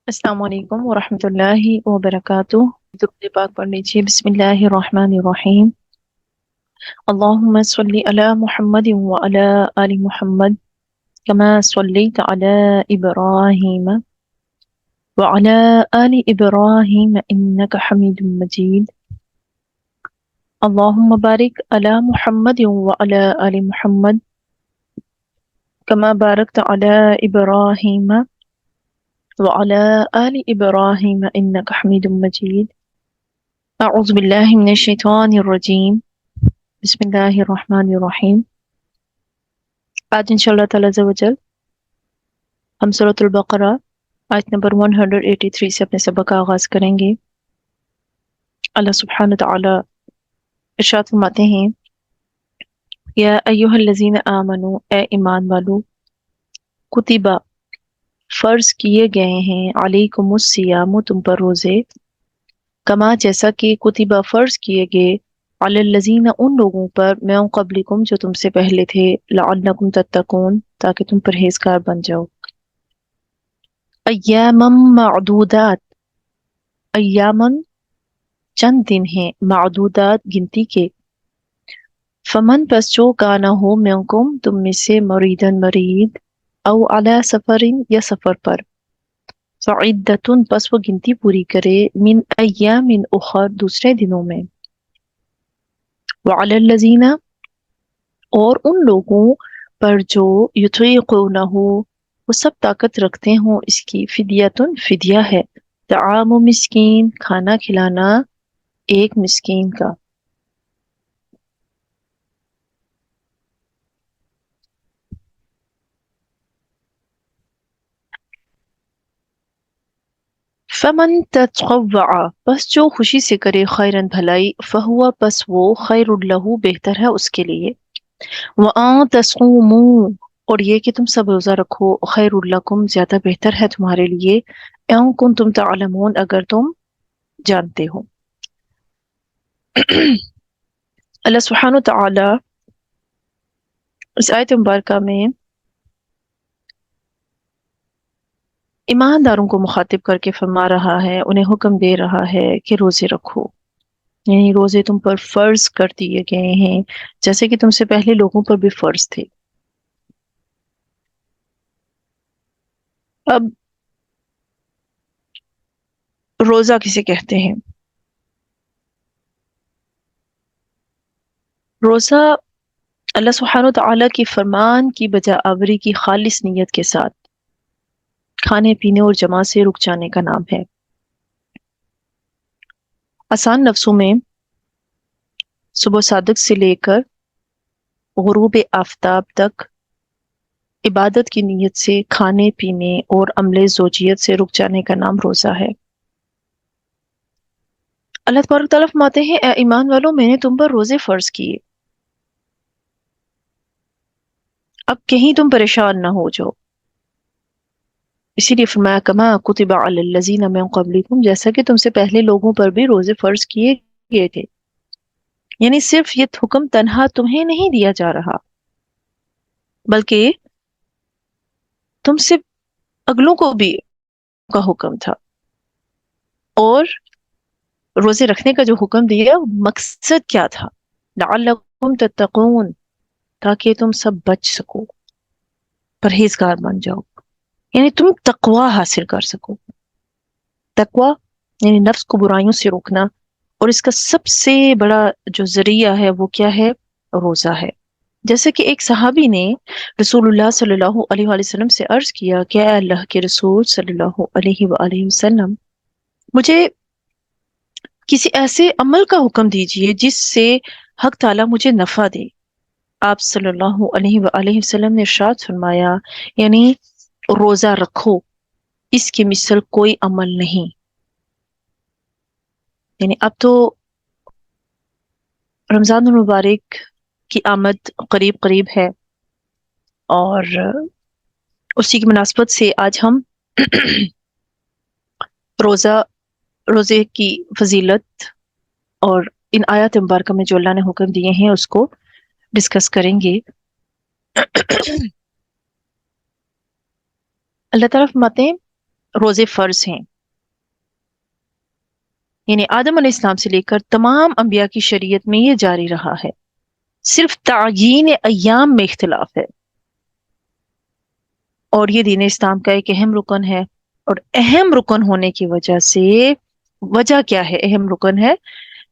السلام علیکم ورحمۃ اللہ وبرکاتہ۔ درود پاک پڑھ لیجیے۔ بسم اللہ الرحمن الرحیم۔ اللہم صلی علی محمد وعلی آل محمد کما صلیت علی ابراہیم وعلی آل ابراہیم انک حمید مجید۔ اللہم بارک علی محمد وعلی آل محمد کما بارکت علی ابراہیم وعلی آل ابراہیم انک حمید مجید۔ اعوذ باللہ من الشیطان الرجیم، بسم اللہ الرحمن الرحیم۔ آج انشاءاللہ تعالی عز و جل ہم سورۃ البقرہ آیت نمبر 183 سے اپنے سبق کا آغاز کریں گے۔ اللہ سبحانہ تعالی ارشاد فرماتے ہیں، یا ایہا الذین آمنوا، اے ایمان والو، کتبہ فرض کیے گئے ہیں، علیکم الصیام تم پر روزے، کما جیسا کہ کتبہ فرض کیے گئے، علی الذین ان لوگوں پر، من قبلکم جو تم سے پہلے تھے، لعلکم تتقون تاکہ تم پرہیزگار بن جاؤ۔ ایاما معدودات، ایامن چند دن ہیں، معدودات گنتی کے، فمن پس جو کانا ہو منکم تم میں سے، مریدن مرید، او علی سفرن یا سفر پر، فعدتن پس وہ گنتی پوری کرے، من ایام اخر دوسرے دنوں میں، وعلی الذین اور ان لوگوں پر جو یطیقونہ وہ سب طاقت رکھتے ہوں اس کی، فدیتن فدیہ ہے، طعام مسکین کھانا کھلانا ایک مسکین کا۔ فمن تطوع پس جو خوشی سے کرے، خیرن بھلائی، فہوا پس وہ، خیر لہ بہتر ہے اس کے لیے، وَأَن تَصُومُوا اور یہ کہ تم سب روزہ رکھو، خیر لکم زیادہ بہتر ہے تمہارے لیے، اِن کنتم تعلمون اگر تم جانتے ہو۔ اللہ سبحانہ وتعالی اس آیت مبارکہ میں ایمانداروں کو مخاطب کر کے فرما رہا ہے، انہیں حکم دے رہا ہے کہ روزے رکھو، یعنی روزے تم پر فرض کر دیے گئے ہیں جیسے کہ تم سے پہلے لوگوں پر بھی فرض تھے۔ اب روزہ کسے کہتے ہیں؟ روزہ اللہ سبحانہ وتعالیٰ کی فرمان کی بجا آوری کی خالص نیت کے ساتھ کھانے پینے اور جماع سے رک جانے کا نام ہے۔ آسان لفظوں میں صبح صادق سے لے کر غروب آفتاب تک عبادت کی نیت سے کھانے پینے اور عمل زوجیت سے رک جانے کا نام روزہ ہے۔ اللہ تبارک تعالیٰ فرماتے ہیں، اے ایمان والو میں نے تم پر روزے فرض کیے، اب کہیں تم پریشان نہ ہو جاؤ، اسی لیے فرمایا کما کتب علی الذین من قبلکم جیسا کہ تم سے پہلے لوگوں پر بھی روزے فرض کیے گئے تھے، یعنی صرف یہ حکم تنہا تمہیں نہیں دیا جا رہا بلکہ تم سے اگلوں کو بھی کا حکم تھا، اور روزے رکھنے کا جو حکم دیا مقصد کیا تھا، لعلکم تتقون تاکہ تم سب بچ سکو، پرہیزگار بن جاؤ، یعنی تم تقوی حاصل کر سکو۔ تقوی یعنی نفس کو برائیوں سے روکنا، اور اس کا سب سے بڑا جو ذریعہ ہے وہ کیا ہے؟ روزہ ہے۔ جیسے کہ ایک صحابی نے رسول اللہ صلی اللہ علیہ وآلہ وسلم سے عرض کیا کہ اے اللہ کے رسول صلی اللہ علیہ وآلہ وسلم، مجھے کسی ایسے عمل کا حکم دیجئے جس سے حق تعالیٰ مجھے نفع دے۔ آپ صلی اللہ علیہ وآلہ وسلم نے ارشاد فرمایا، یعنی روزہ رکھو، اس کی مثل کوئی عمل نہیں۔ یعنی اب تو رمضان المبارک کی آمد قریب قریب ہے، اور اسی کی مناسبت سے آج ہم روزے کی فضیلت اور ان آیات مبارکہ میں جو اللہ نے حکم دیے ہیں اس کو ڈسکس کریں گے۔ اللہ تعالیٰ فرماتے ہیں روزے فرض ہیں، یعنی آدم علیہ السلام سے لے کر تمام انبیاء کی شریعت میں یہ جاری رہا ہے، صرف تعیین ایام میں اختلاف ہے، اور یہ دین اسلام کا ایک اہم رکن ہے۔ اور اہم رکن ہونے کی وجہ سے، وجہ کیا ہے اہم رکن ہے؟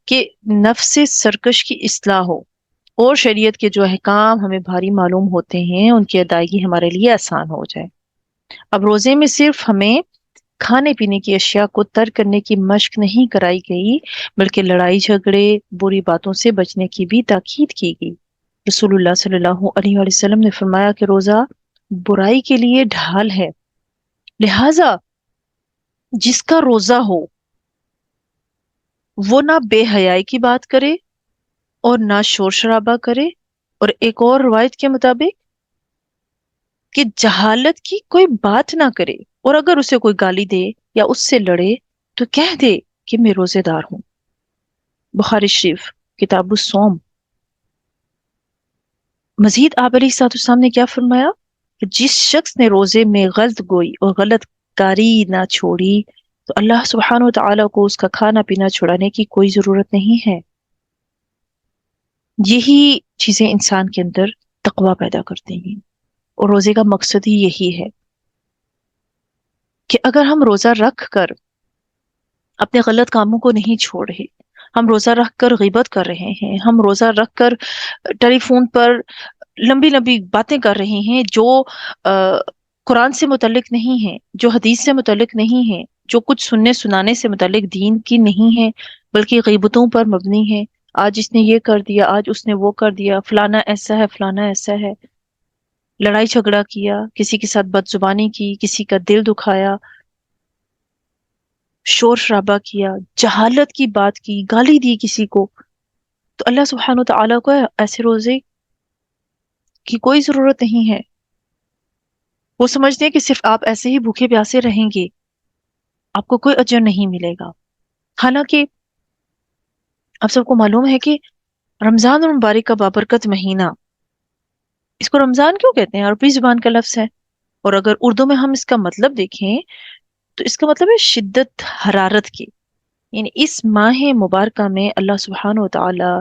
کہ نفس سرکش کی اصلاح ہو، اور شریعت کے جو احکام ہمیں بھاری معلوم ہوتے ہیں ان کی ادائیگی ہمارے لیے آسان ہو جائے۔ اب روزے میں صرف ہمیں کھانے پینے کی اشیاء کو ترک کرنے کی مشق نہیں کرائی گئی، بلکہ لڑائی جھگڑے، بری باتوں سے بچنے کی بھی تاکید کی گئی۔ رسول اللہ صلی اللہ علیہ وآلہ وسلم نے فرمایا کہ روزہ برائی کے لیے ڈھال ہے، لہذا جس کا روزہ ہو وہ نہ بے حیائی کی بات کرے اور نہ شور شرابہ کرے، اور ایک اور روایت کے مطابق کہ جہالت کی کوئی بات نہ کرے، اور اگر اسے کوئی گالی دے یا اس سے لڑے تو کہہ دے کہ میں روزے دار ہوں۔ بخاری شریف کتاب الصوم۔ مزید آپ علیہ الصلوۃ والسلام نے کیا فرمایا کہ جس شخص نے روزے میں غلط گوئی اور غلط کاری نہ چھوڑی تو اللہ سبحانہ و تعالیٰ کو اس کا کھانا پینا چھڑانے کی کوئی ضرورت نہیں ہے۔ یہی چیزیں انسان کے اندر تقوی پیدا کرتی ہیں، اور روزے کا مقصد ہی یہی ہے کہ اگر ہم روزہ رکھ کر اپنے غلط کاموں کو نہیں چھوڑ رہے، ہم روزہ رکھ کر غیبت کر رہے ہیں، ہم روزہ رکھ کر ٹیلی فون پر لمبی لمبی باتیں کر رہے ہیں جو قرآن سے متعلق نہیں ہیں، جو حدیث سے متعلق نہیں ہیں، جو کچھ سننے سنانے سے متعلق دین کی نہیں ہے، بلکہ غیبتوں پر مبنی ہے، آج اس نے یہ کر دیا، آج اس نے وہ کر دیا، فلانا ایسا ہے، فلانا ایسا ہے، لڑائی جھگڑا کیا، کسی کے ساتھ بد زبانی کی، کسی کا دل دکھایا، شور شرابہ کیا، جہالت کی بات کی، گالی دی کسی کو، تو اللہ سبحانہ وتعالیٰ کو ایسے روزے کی کوئی ضرورت نہیں ہے۔ وہ سمجھتے ہیں کہ صرف آپ ایسے ہی بھوکے پیاسے رہیں گے، آپ کو کوئی اجر نہیں ملے گا۔ حالانکہ آپ سب کو معلوم ہے کہ رمضان المبارک کا بابرکت مہینہ، اس کو رمضان کیوں کہتے ہیں؟ عربی زبان کا لفظ ہے، اور اگر اردو میں ہم اس کا مطلب دیکھیں تو اس کا مطلب ہے شدت حرارت کی، یعنی اس ماہ مبارکہ میں اللہ سبحانہ و تعالی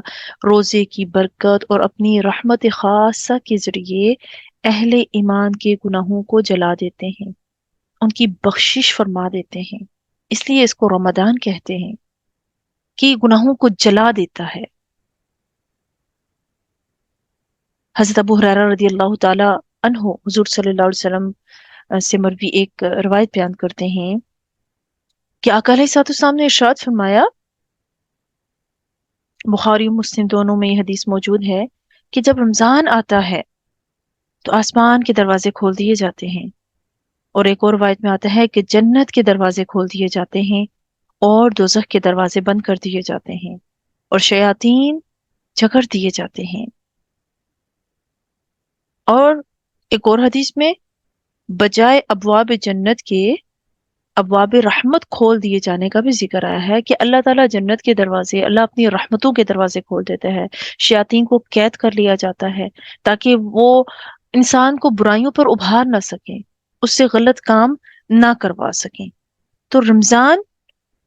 روزے کی برکت اور اپنی رحمت خاصہ کے ذریعے اہل ایمان کے گناہوں کو جلا دیتے ہیں، ان کی بخشش فرما دیتے ہیں۔ اس لیے اس کو رمضان کہتے ہیں کہ گناہوں کو جلا دیتا ہے۔ حضرت ابو ہریرہ رضی اللہ تعالی عنہ حضور صلی اللہ علیہ وسلم سے مروی ایک روایت بیان کرتے ہیں کہ آقا علیہ الصلوۃ والسلام نے ارشاد فرمایا، بخاری و مسلم دونوں میں یہ حدیث موجود ہے، کہ جب رمضان آتا ہے تو آسمان کے دروازے کھول دیے جاتے ہیں، اور ایک اور روایت میں آتا ہے کہ جنت کے دروازے کھول دیے جاتے ہیں اور دوزخ کے دروازے بند کر دیے جاتے ہیں، اور شیاطین جھگڑ دیے جاتے ہیں۔ اور ایک اور حدیث میں بجائے ابواب جنت کے ابواب رحمت کھول دیے جانے کا بھی ذکر آیا ہے، کہ اللہ تعالیٰ جنت کے دروازے، اللہ اپنی رحمتوں کے دروازے کھول دیتا ہے، شیاطین کو قید کر لیا جاتا ہے تاکہ وہ انسان کو برائیوں پر ابھار نہ سکیں، اس سے غلط کام نہ کروا سکیں۔ تو رمضان،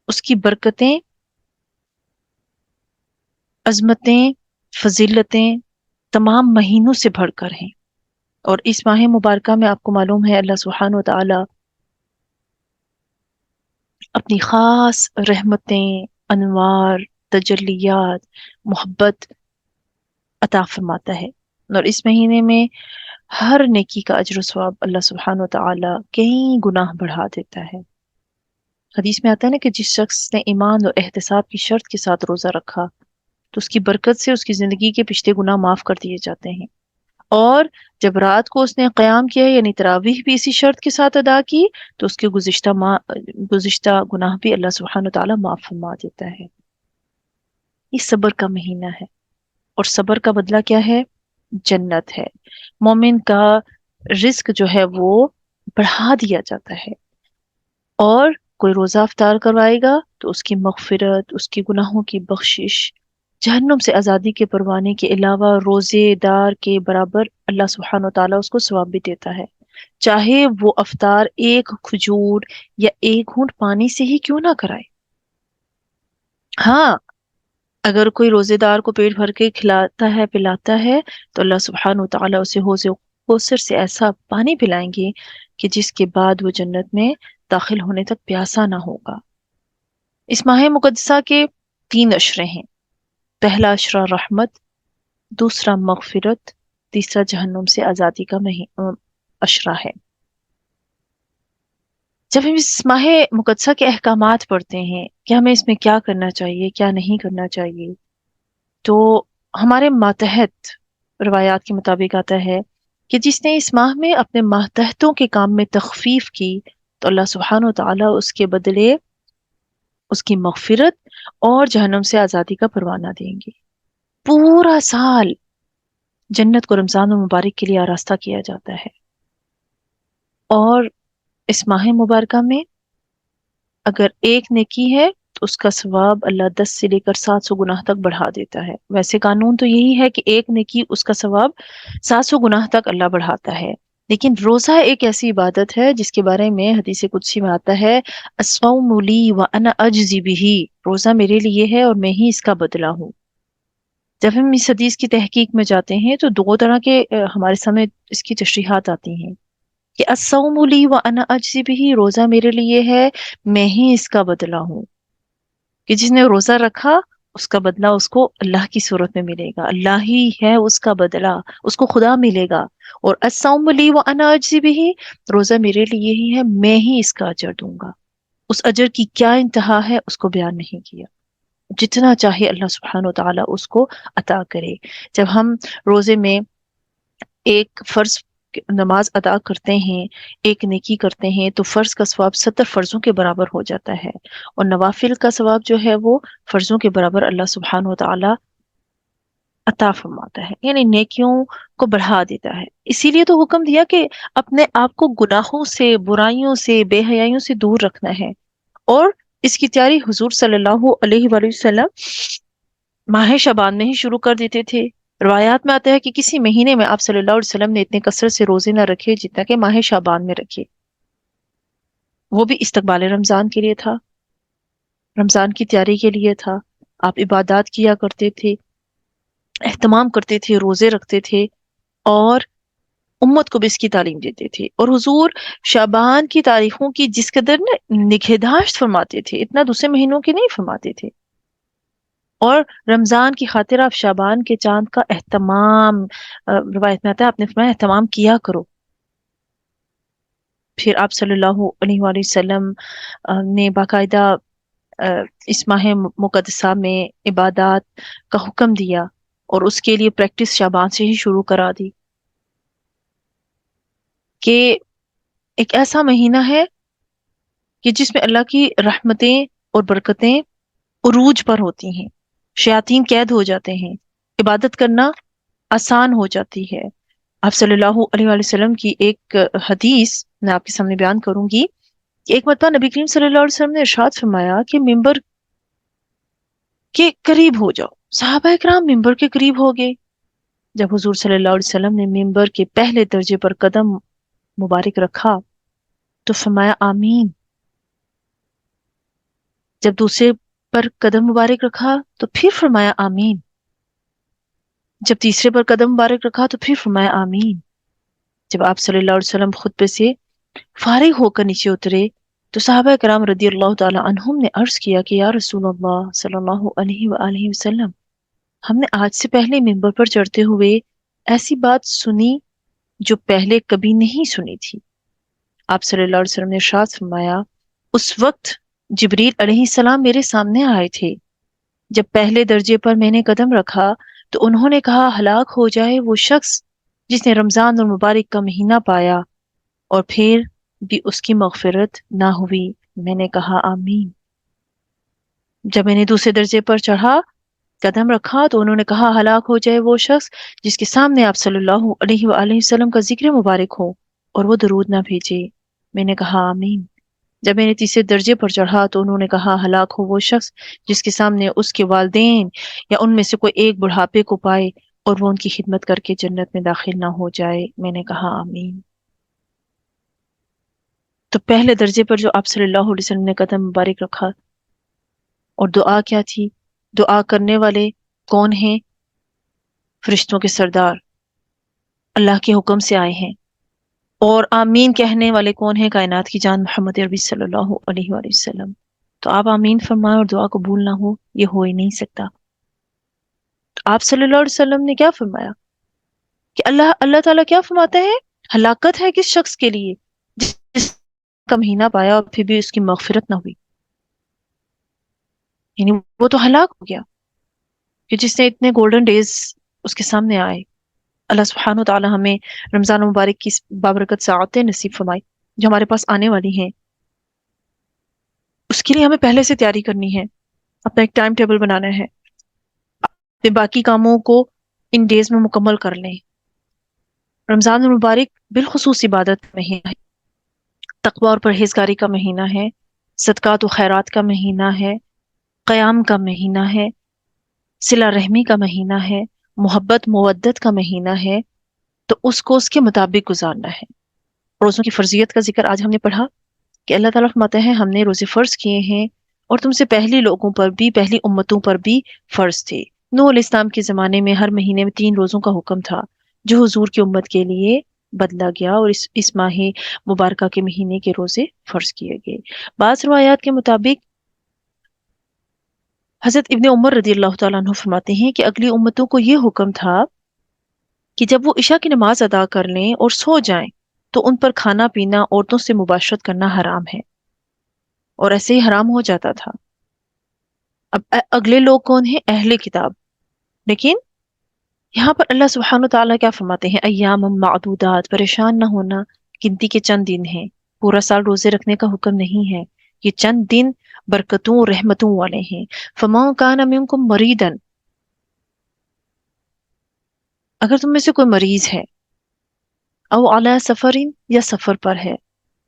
اس کی برکتیں، عظمتیں، فضیلتیں تمام مہینوں سے بڑھ کر ہیں، اور اس ماہ مبارکہ میں آپ کو معلوم ہے اللہ سبحانہ و تعالی اپنی خاص رحمتیں، انوار، تجلیات، محبت عطا فرماتا ہے، اور اس مہینے میں ہر نیکی کا اجر و ثواب اللہ سبحانہ و تعالی کئی گناہ بڑھا دیتا ہے۔ حدیث میں آتا ہے نا کہ جس شخص نے ایمان اور احتساب کی شرط کے ساتھ روزہ رکھا تو اس کی برکت سے اس کی زندگی کے پچھلے گناہ معاف کر دیے جاتے ہیں، اور جب رات کو اس نے قیام کیا یعنی تراویح بھی اسی شرط کے ساتھ ادا کی تو اس کے گزشتہ گناہ بھی اللہ سبحانہ و تعالیٰ معاف فرما دیتا ہے۔ یہ صبر کا مہینہ ہے، اور صبر کا بدلہ کیا ہے؟ جنت ہے۔ مومن کا رزق جو ہے وہ بڑھا دیا جاتا ہے، اور کوئی روزہ افطار کروائے گا تو اس کی مغفرت، اس کی گناہوں کی بخشش، جہنم سے آزادی کے پروانے کے علاوہ روزے دار کے برابر اللہ سبحانہ و تعالیٰ اس کو ثواب بھی دیتا ہے۔ چاہے وہ افطار ایک کھجور یا ایک گھونٹ پانی سے ہی کیوں نہ کرائے۔ ہاں، اگر کوئی روزے دار کو پیٹ بھر کے کھلاتا ہے پلاتا ہے تو اللہ سبحانہ وتعالیٰ اسے حوض کوثر سے ایسا پانی پلائیں گے کہ جس کے بعد وہ جنت میں داخل ہونے تک پیاسا نہ ہوگا۔ اس ماہ مقدسہ کے 3 اشرے ہیں۔ پہلا اشرہ رحمت، دوسرا مغفرت، تیسرا جہنم سے آزادی کا اشرہ ہے۔ جب ہم اس ماہ مقدسہ کے احکامات پڑھتے ہیں کہ ہمیں اس میں کیا کرنا چاہیے کیا نہیں کرنا چاہیے، تو ہمارے ماتحت روایات کے مطابق آتا ہے کہ جس نے اس ماہ میں اپنے ماتحتوں کے کام میں تخفیف کی تو اللہ سبحانہ و تعالیٰ اس کے بدلے اس کی مغفرت اور جہنم سے آزادی کا پروانہ دیں گے۔ پورا سال جنت کو رمضان المبارک کے لیے آراستہ کیا جاتا ہے، اور اس ماہ مبارکہ میں اگر ایک نیکی ہے تو اس کا ثواب اللہ 10 سے لے کر 700 گناہ تک بڑھا دیتا ہے۔ ویسے قانون تو یہی ہے کہ ایک نیکی اس کا ثواب 700 گناہ تک اللہ بڑھاتا ہے، لیکن روزہ ایک ایسی عبادت ہے جس کے بارے میں حدیث قدسی میں آتا ہے الصوم لی وانا اجزی بہ، روزہ میرے لیے ہے اور میں ہی اس کا بدلہ ہوں۔ جب ہم اس حدیث کی تحقیق میں جاتے ہیں تو 2 طرح کے ہمارے سامنے اس کی تشریحات آتی ہیں کہ الصوم لی وانا اجزی بہ، روزہ میرے لیے ہے میں ہی اس کا بدلہ ہوں، کہ جس نے روزہ رکھا اس کا بدلہ اس کو اللہ کی صورت میں ملے گا، اللہ ہی ہے اس کا بدلہ، اس کو خدا ملے گا۔ اور الصوم لی وانا اجزی بہ، روزہ میرے لیے ہی ہے میں ہی اس کا اجر دوں گا۔ اس اجر کی کیا انتہا ہے اس کو بیان نہیں کیا، جتنا چاہے اللہ سبحانہ و تعالیٰ اس کو عطا کرے۔ جب ہم روزے میں ایک فرض نماز ادا کرتے ہیں، ایک نیکی کرتے ہیں، تو فرض کا ثواب 70 فرضوں کے برابر ہو جاتا ہے، اور نوافل کا ثواب جو ہے وہ فرضوں کے برابر اللہ سبحانہ و تعالیٰ عطا فرماتا ہے، یعنی نیکیوں کو بڑھا دیتا ہے۔ اسی لیے تو حکم دیا کہ اپنے آپ کو گناہوں سے، برائیوں سے، بے حیائیوں سے دور رکھنا ہے، اور اس کی تیاری حضور صلی اللہ علیہ وآلہ وسلم ماہ شعبان میں ہی شروع کر دیتے تھے۔ روایات میں آتا ہے کہ کسی مہینے میں آپ صلی اللہ علیہ وسلم نے اتنے کثرت سے روزے نہ رکھے جتنا کہ ماہ شعبان میں رکھے، وہ بھی استقبال رمضان کے لیے تھا، رمضان کی تیاری کے لیے تھا۔ آپ عبادات کیا کرتے تھے، اہتمام کرتے تھے، روزے رکھتے تھے، اور امت کو بھی اس کی تعلیم دیتے تھے، اور حضور شعبان کی تاریخوں کی جس قدر نگہداشت فرماتے تھے اتنا دوسرے مہینوں کی نہیں فرماتے تھے، اور رمضان کی خاطر آپ شعبان کے چاند کا اہتمام، روایت میں آتا ہے آپ نے فرمایا اہتمام کیا کرو۔ پھر آپ صلی اللہ علیہ وآلہ وسلم نے باقاعدہ اس ماہ مقدسہ میں عبادات کا حکم دیا، اور اس کے لیے پریکٹس شعبان سے ہی شروع کرا دی، کہ ایک ایسا مہینہ ہے کہ جس میں اللہ کی رحمتیں اور برکتیں عروج پر ہوتی ہیں، شیاطین قید ہو جاتے ہیں، عبادت کرنا آسان ہو جاتی ہے۔ آپ صلی اللہ علیہ وآلہ وسلم کی ایک حدیث میں آپ کے سامنے بیان کروں گی کہ ایک مرتبہ نبی کریم صلی اللہ علیہ وسلم نے ارشاد فرمایا کہ ممبر کے قریب ہو جاؤ۔ صحابہ کرام ممبر کے قریب ہو گئے۔ جب حضور صلی اللہ علیہ وسلم نے ممبر کے پہلے درجے پر قدم مبارک رکھا تو فرمایا آمین۔ جب دوسرے پر قدم مبارک رکھا تو پھر فرمایا آمین۔ جب تیسرے پر قدم مبارک رکھا تو پھر فرمایا آمین۔ جب آپ صلی اللہ علیہ وسلم خطبے سے فارغ ہو کر نیچے اترے تو صحابہ کرام رضی اللہ تعالی عنہم نے عرض کیا کہ یا رسول اللہ صلی اللہ علیہ وآلہ وسلم، ہم نے آج سے پہلے ممبر پر چڑھتے ہوئے ایسی بات سنی جو پہلے کبھی نہیں سنی تھی۔ آپ صلی اللہ علیہ وسلم نے ارشاد فرمایا اس وقت جبریل علیہ السلام میرے سامنے آئے تھے، جب پہلے درجے پر میں نے قدم رکھا تو انہوں نے کہا ہلاک ہو جائے وہ شخص جس نے رمضان المبارک کا مہینہ پایا اور پھر بھی اس کی مغفرت نہ ہوئی۔ میں نے کہا آمین۔ جب میں نے دوسرے درجے پر چڑھا قدم رکھا تو انہوں نے کہا ہلاک ہو جائے وہ شخص جس کے سامنے آپ صلی اللہ علیہ وآلہ وسلم کا ذکر مبارک ہو اور وہ درود نہ بھیجے۔ میں نے کہا آمین۔ جب میں نے تیسرے درجے پر چڑھا تو انہوں نے کہا ہلاک ہو وہ شخص جس کے سامنے اس کے والدین یا ان میں سے کوئی ایک بڑھاپے کو پائے اور وہ ان کی خدمت کر کے جنت میں داخل نہ ہو جائے۔ میں نے کہا آمین۔ تو پہلے درجے پر جو آپ صلی اللہ علیہ وسلم نے قدم مبارک رکھا، اور دعا کیا تھی؟ دعا کرنے والے کون ہیں؟ فرشتوں کے سردار، اللہ کے حکم سے آئے ہیں. اور آمین کہنے والے کون ہیں؟ کائنات کی جان محمد عربی صلی اللہ علیہ وآلہ وسلم. تو آپ آمین فرمائیں اور دعا قبول نہ ہو، یہ ہو ہی نہیں سکتا. تو آپ صلی اللہ علیہ وسلم نے کیا فرمایا کہ اللہ تعالیٰ کیا فرماتا ہے؟ ہلاکت ہے کس شخص کے لیے جس کا مہینہ پایا اور پھر بھی اس کی مغفرت نہ ہوئی. یعنی وہ تو ہلاک ہو گیا کہ جس نے اتنے گولڈن ڈیز اس کے سامنے آئے. اللہ سبحانہ و تعالی ہمیں رمضان مبارک کی بابرکت ساعتیں نصیب فرمائے جو ہمارے پاس آنے والی ہیں. اس کے لیے ہمیں پہلے سے تیاری کرنی ہے، اپنا ایک ٹائم ٹیبل بنانا ہے، اپنے باقی کاموں کو ان ڈیز میں مکمل کر لیں. رمضان المبارک بالخصوص عبادت کا مہینہ ہے، تقوی اور پرہیزگاری کا مہینہ ہے، صدقات و خیرات کا مہینہ ہے، قیام کا مہینہ ہے، صلہ رحمی کا مہینہ ہے، محبت مودت کا مہینہ ہے. تو اس کو اس کے مطابق گزارنا ہے. روزوں کی فرضیت کا ذکر آج ہم نے پڑھا کہ اللہ تعالیٰ فرماتے ہیں ہم نے روزے فرض کیے ہیں اور تم سے پہلی لوگوں پر بھی، پہلی امتوں پر بھی فرض تھے. نوح علیہ السلام کے زمانے میں ہر مہینے میں 3 روزوں کا حکم تھا جو حضور کی امت کے لیے بدلا گیا اور اس ماہ مبارکہ کے مہینے کے روزے فرض کیے گئے. بعض روایات کے مطابق حضرت ابن عمر رضی اللہ تعالیٰ عنہ فرماتے ہیں کہ اگلی امتوں کو یہ حکم تھا کہ جب وہ عشاء کی نماز ادا کر لیں اور سو جائیں تو ان پر کھانا پینا، عورتوں سے مباشرت کرنا حرام ہے، اور ایسے ہی حرام ہو جاتا تھا. اب اگلے لوگ کون ہیں؟ اہل کتاب. لیکن یہاں پر اللہ سبحانہ تعالیٰ کیا فرماتے ہیں؟ ایام معدودات، پریشان نہ ہونا، گنتی کے چند دن ہیں، پورا سال روزے رکھنے کا حکم نہیں ہے. یہ چند دن برکتوں اور رحمتوں والے ہیں. فَمَن كَانَ مِنكُم مَرِيضًا، اگر تم میں سے کوئی مریض ہے، او علی سفر، یا سفر پر ہے،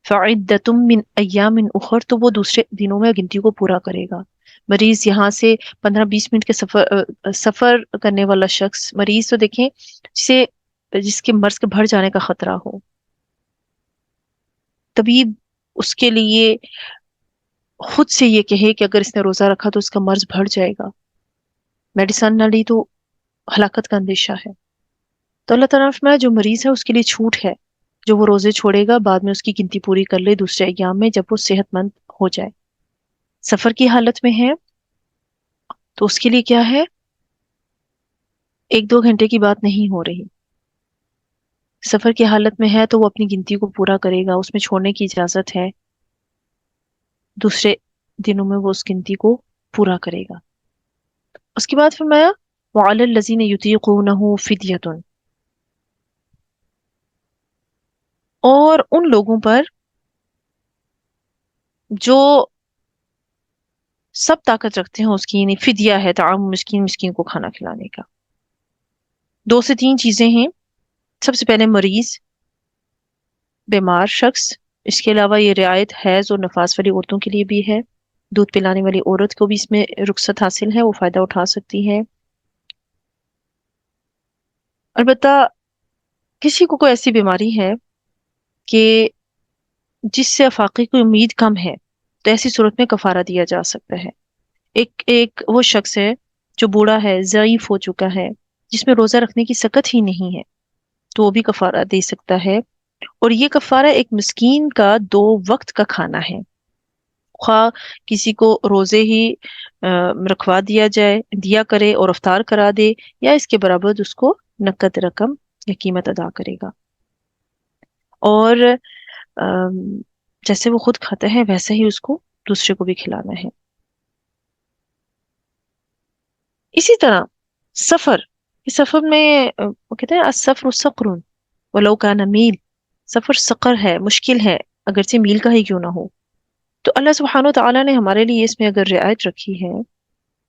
فعدۃ من ایام اخر، تو وہ دوسرے دنوں میں گنتی کو پورا کرے گا. مریض یہاں سے 15-20 منٹ کے سفر کرنے والا شخص مریض، تو دیکھیں جس کے مرض کے بڑھ جانے کا خطرہ ہو، طبیب اس کے لیے خود سے یہ کہے کہ اگر اس نے روزہ رکھا تو اس کا مرض بڑھ جائے گا، میڈیسن نہ لی تو ہلاکت کا اندیشہ ہے. تو اللہ تعالیٰ نے فرمایا جو مریض ہے اس کے لیے چھوٹ ہے، جو وہ روزے چھوڑے گا بعد میں اس کی گنتی پوری کر لے دوسرے ایام میں جب وہ صحت مند ہو جائے. سفر کی حالت میں ہے تو اس کے لیے کیا ہے؟ 1-2 گھنٹے کی بات نہیں ہو رہی. سفر کی حالت میں ہے تو وہ اپنی گنتی کو پورا کرے گا، اس میں چھوڑنے کی اجازت ہے، دوسرے دنوں میں وہ اس گنتی کو پورا کرے گا. اس کے بعد فرمایا وَعَلَى الَّذِينَ يُطِيقُونَهُ فِدْيَةٌ، اور ان لوگوں پر جو سب طاقت رکھتے ہیں اس کی، یعنی فدیہ ہے طعام مسکین، مسکین کو کھانا کھلانے کا. 2 سے 3 چیزیں ہیں. سب سے پہلے مریض، بیمار شخص. اس کے علاوہ یہ رعایت حیض اور نفاس والی عورتوں کے لیے بھی ہے. دودھ پلانے والی عورت کو بھی اس میں رخصت حاصل ہے، وہ فائدہ اٹھا سکتی ہے. البتہ کسی کو کوئی ایسی بیماری ہے کہ جس سے افاقے کی امید کم ہے تو ایسی صورت میں کفارہ دیا جا سکتا ہے. ایک وہ شخص ہے جو بوڑھا ہے، ضعیف ہو چکا ہے، جس میں روزہ رکھنے کی سکت ہی نہیں ہے، تو وہ بھی کفارہ دے سکتا ہے. اور یہ کفارہ ایک مسکین کا 2 وقت کا کھانا ہے. خواہ کسی کو روزے ہی رکھوا دیا کرے اور افطار کرا دے، یا اس کے برابر اس کو نقد رقم یا قیمت ادا کرے گا. اور جیسے وہ خود کھاتا ہے ویسے ہی اس کو دوسرے کو بھی کھلانا ہے. اسی طرح سفر، اس سفر میں وہ کہتے ہیں السفر سقر ولو کان میل، سفر سقر ہے، مشکل ہے اگرچہ میل کا ہی کیوں نہ ہو. تو اللہ سبحانہ و تعالیٰ نے ہمارے لیے اس میں اگر رعایت رکھی ہے،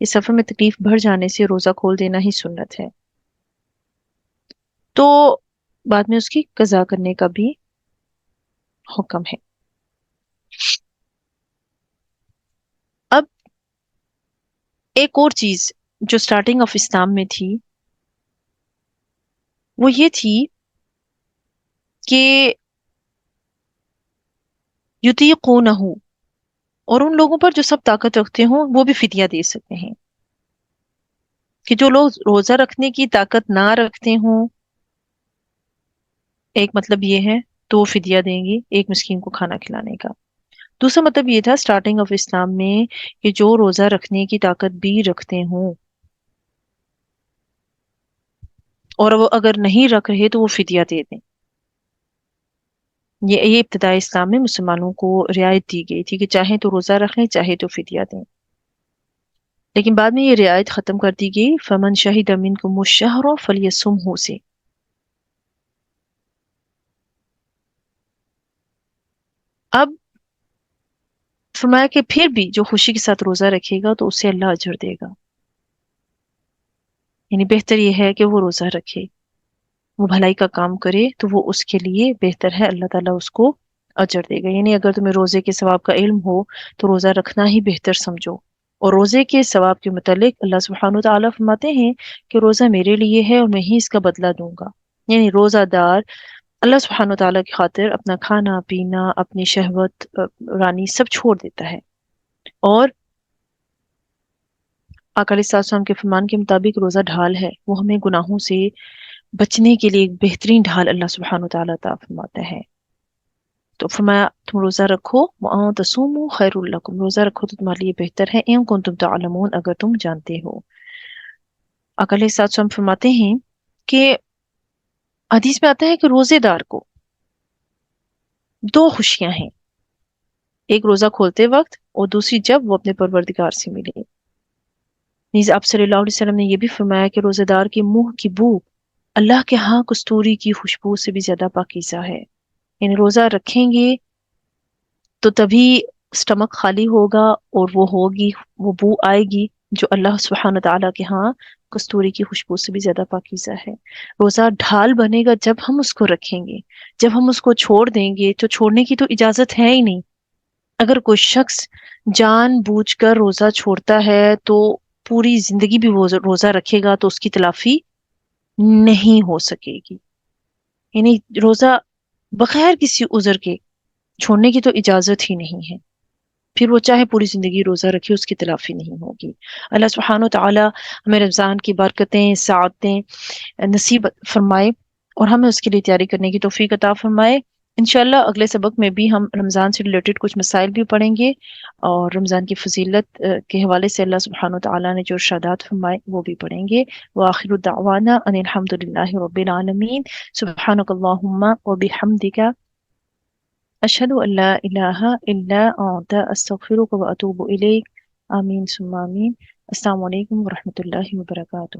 اس سفر میں تکلیف بڑھ جانے سے روزہ کھول دینا ہی سنت ہے، تو بعد میں اس کی قضا کرنے کا بھی حکم ہے. اب ایک اور چیز جو سٹارٹنگ آف اسلام میں تھی وہ یہ تھی کہ یطیقونہ، اور ان لوگوں پر جو سب طاقت رکھتے ہوں وہ بھی فدیہ دے سکتے ہیں، کہ جو لوگ روزہ رکھنے کی طاقت نہ رکھتے ہوں، ایک مطلب یہ ہے، تو وہ فدیہ دیں گی ایک مسکین کو کھانا کھلانے کا۔ دوسرا مطلب یہ تھا سٹارٹنگ آف اسلام میں کہ جو روزہ رکھنے کی طاقت بھی رکھتے ہوں اور وہ اگر نہیں رکھ رہے تو وہ فدیہ دے دیں۔ یہ ابتدائی اسلام میں مسلمانوں کو رعایت دی گئی تھی کہ چاہے تو روزہ رکھیں چاہے تو فدیہ دیں، لیکن بعد میں یہ رعایت ختم کر دی گئی، فمن شہد منکم الشہر فلیصمہ سے۔ اب فرمایا کہ پھر بھی جو خوشی کے ساتھ روزہ رکھے گا تو اسے اللہ اجر دے گا، یعنی بہتر یہ ہے کہ وہ روزہ رکھے، وہ بھلائی کا کام کرے تو وہ اس کے لیے بہتر ہے، اللہ تعالیٰ اس کو اجر دے گا۔ یعنی اگر تمہیں روزے کے ثواب کا علم ہو تو روزہ رکھنا ہی بہتر سمجھو، اور روزے کے ثواب کے متعلق اللہ سبحانہ وتعالیٰ فرماتے ہیں کہ روزہ میرے لیے ہے اور میں ہی اس کا بدلہ دوں گا۔ یعنی روزہ دار اللہ سبحانہ وتعالیٰ کی خاطر اپنا کھانا پینا، اپنی شہوت رانی سب چھوڑ دیتا ہے، اور آقا علیہ السلام کے فرمان کے مطابق روزہ ڈھال ہے، وہ ہمیں گناہوں سے بچنے کے لیے ایک بہترین ڈھال اللہ سبحانہ وتعالیٰ عطا فرماتا ہے۔ تو فرمایا تم روزہ رکھو، وَأَن تَصُومُوا خَيْرٌ لَكُمْ، روزہ رکھو تو تمہارے لیے بہتر ہے، اِن كُنتُمْ تَعْلَمُونَ، اگر تم جانتے ہو۔ آقا علیہ السلام فرماتے ہیں کہ حدیث میں آتا ہے کہ روزے دار کو دو خوشیاں ہیں، ایک روزہ کھولتے وقت اور دوسری جب وہ اپنے پروردگار سے ملے۔ نیز آپ صلی اللہ علیہ وسلم نے یہ بھی فرمایا کہ روزے دار کے منہ کی بو اللہ کے ہاں کستوری کی خوشبو سے بھی زیادہ پاکیزہ ہے، یعنی روزہ رکھیں گے تو تبھی سٹمک خالی ہوگا اور وہ ہوگی، وہ بو آئے گی جو اللہ سبحانہ تعالیٰ کے ہاں کستوری کی خوشبو سے بھی زیادہ پاکیزہ ہے۔ روزہ ڈھال بنے گا جب ہم اس کو رکھیں گے، جب ہم اس کو چھوڑ دیں گے تو چھوڑنے کی تو اجازت ہے ہی نہیں۔ اگر کوئی شخص جان بوجھ کر روزہ چھوڑتا ہے تو پوری زندگی بھی وہ روزہ رکھے گا تو اس کی تلافی نہیں ہو سکے گی، یعنی روزہ بغیر کسی عذر کے چھوڑنے کی تو اجازت ہی نہیں ہے، پھر وہ چاہے پوری زندگی روزہ رکھے اس کی تلافی نہیں ہوگی۔ اللہ سبحانہ وتعالی ہمیں رمضان کی برکتیں سعادتیں نصیب فرمائے اور ہمیں اس کے لیے تیاری کرنے کی توفیق عطا فرمائے۔ انشاءاللہ اگلے سبق میں بھی ہم رمضان سے ریلیٹڈ کچھ مسائل بھی پڑھیں گے، اور رمضان کی فضیلت کے حوالے سے اللہ سبحانہ وتعالی نے جو ارشادات فرمائے وہ بھی پڑھیں گے۔ وآخر دعوانا ان الحمد للہ رب العالمین، سبحانک اللہم وبحمدک، اشہد ان لا الہ الا انت، استغفرک واتوب الیک۔ آمین ثم آمین۔ السلام علیکم ورحمۃ اللہ وبرکاتہ۔